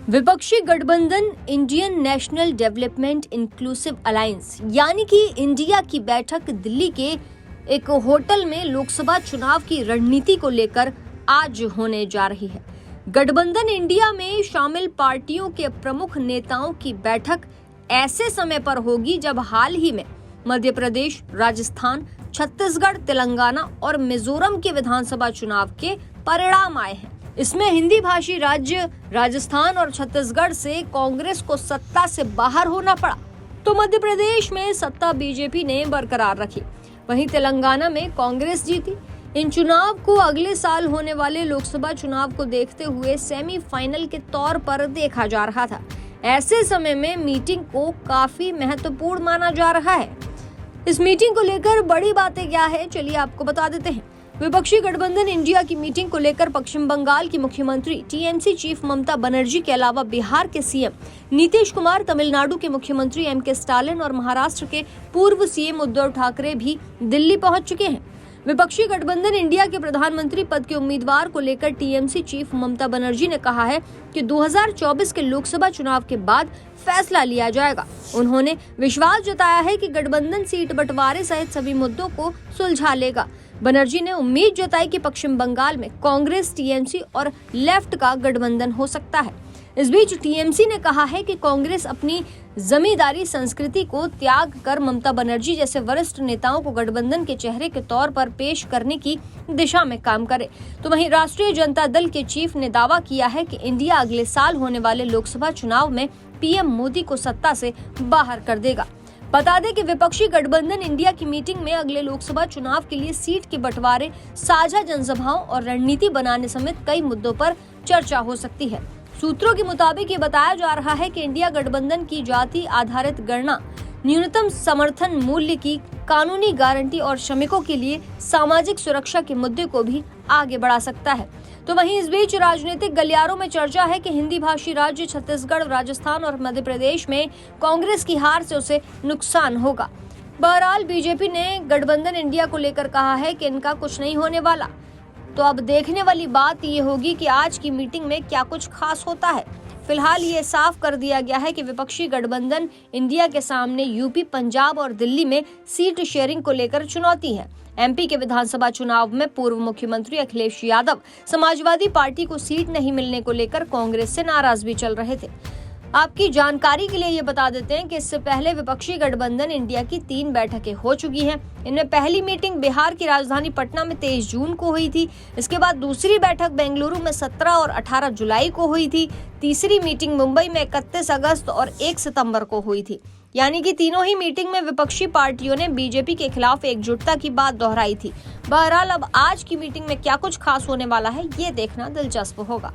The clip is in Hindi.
विपक्षी गठबंधन Indian national development inclusive alliance यानी कि इंडिया की बैठक दिल्ली के एक होटल में लोकसभा चुनाव की रणनीति को लेकर आज होने जा रही है। गठबंधन इंडिया में शामिल पार्टियों के प्रमुख नेताओं की बैठक ऐसे समय पर होगी जब हाल ही में मध्य प्रदेश, राजस्थान, छत्तीसगढ़, तेलंगाना और मिजोरम के विधानसभा चुनाव के परिणाम आए हैं। इसमें हिंदी भाषी राज्य राजस्थान और छत्तीसगढ़ से कांग्रेस को सत्ता से बाहर होना पड़ा, तो मध्य प्रदेश में सत्ता बीजेपी ने बरकरार रखी। वहीं तेलंगाना में कांग्रेस जीती। इन चुनाव को अगले साल होने वाले लोकसभा चुनाव को देखते हुए सेमीफाइनल के तौर पर देखा जा रहा था। ऐसे समय में मीटिंग को काफी महत्वपूर्ण माना जा रहा है। इस मीटिंग को लेकर बड़ी बातें क्या है, चलिए आपको बता देते हैं। विपक्षी गठबंधन इंडिया की मीटिंग को लेकर पश्चिम बंगाल की मुख्यमंत्री टीएमसी चीफ ममता बनर्जी के अलावा बिहार के सीएम नीतीश कुमार, तमिलनाडु के मुख्यमंत्री एमके स्टालिन और महाराष्ट्र के पूर्व सीएम उद्धव ठाकरे भी दिल्ली पहुंच चुके हैं। विपक्षी गठबंधन इंडिया के प्रधानमंत्री पद के उम्मीदवार को लेकर टीएमसी चीफ ममता बनर्जी ने कहा है कि 2024 के लोकसभा चुनाव के बाद फैसला लिया जाएगा। उन्होंने विश्वास जताया है कि गठबंधन सीट बंटवारे सहित सभी मुद्दों को सुलझा लेगा। बनर्जी ने उम्मीद जताई कि पश्चिम बंगाल में कांग्रेस, टीएमसी और लेफ्ट का गठबंधन हो सकता है। इस बीच टीएमसी ने कहा है कि कांग्रेस अपनी जमींदारी संस्कृति को त्याग कर ममता बनर्जी जैसे वरिष्ठ नेताओं को गठबंधन के चेहरे के तौर पर पेश करने की दिशा में काम करे। तो वहीं राष्ट्रीय जनता दल के चीफ ने दावा किया है कि इंडिया अगले साल होने वाले लोकसभा चुनाव में पीएम मोदी को सत्ता से बाहर कर देगा। बता दें कि विपक्षी गठबंधन इंडिया की मीटिंग में अगले लोकसभा चुनाव के लिए सीट के बंटवारे, साझा जनसभाओं और रणनीति बनाने समेत कई मुद्दों पर चर्चा हो सकती है। सूत्रों के मुताबिक ये बताया जा रहा है कि इंडिया गठबंधन की जाति आधारित गणना, न्यूनतम समर्थन मूल्य की कानूनी गारंटी और श्रमिकों के लिए सामाजिक सुरक्षा के मुद्दे को भी आगे बढ़ा सकता है। तो वहीं इस बीच राजनीतिक गलियारों में चर्चा है कि हिंदी भाषी राज्य छत्तीसगढ़, राजस्थान और मध्य प्रदेश में कांग्रेस की हार से उसे नुकसान होगा। बहरहाल बीजेपी ने गठबंधन इंडिया को लेकर कहा है कि इनका कुछ नहीं होने वाला। तो अब देखने वाली बात ये होगी कि आज की मीटिंग में क्या कुछ खास होता है। फिलहाल ये साफ कर दिया गया है कि विपक्षी गठबंधन इंडिया के सामने यूपी, पंजाब और दिल्ली में सीट शेयरिंग को लेकर चुनौती है। एमपी के विधानसभा चुनाव में पूर्व मुख्यमंत्री अखिलेश यादव समाजवादी पार्टी को सीट नहीं मिलने को लेकर कांग्रेस से नाराज भी चल रहे थे। आपकी जानकारी के लिए ये बता देते हैं कि इससे पहले विपक्षी गठबंधन इंडिया की 3 बैठकें हो चुकी हैं। इनमें पहली मीटिंग बिहार की राजधानी पटना में 23 जून को हुई थी। इसके बाद दूसरी बैठक बेंगलुरु में 17 और 18 जुलाई को हुई थी। तीसरी मीटिंग मुंबई में 31 अगस्त और 1 सितंबर को हुई थी। यानी कि तीनों ही मीटिंग में विपक्षी पार्टियों ने बीजेपी के खिलाफ एकजुटता की बात दोहराई थी। बहरहाल अब आज की मीटिंग में क्या कुछ खास होने वाला है, ये देखना दिलचस्प होगा।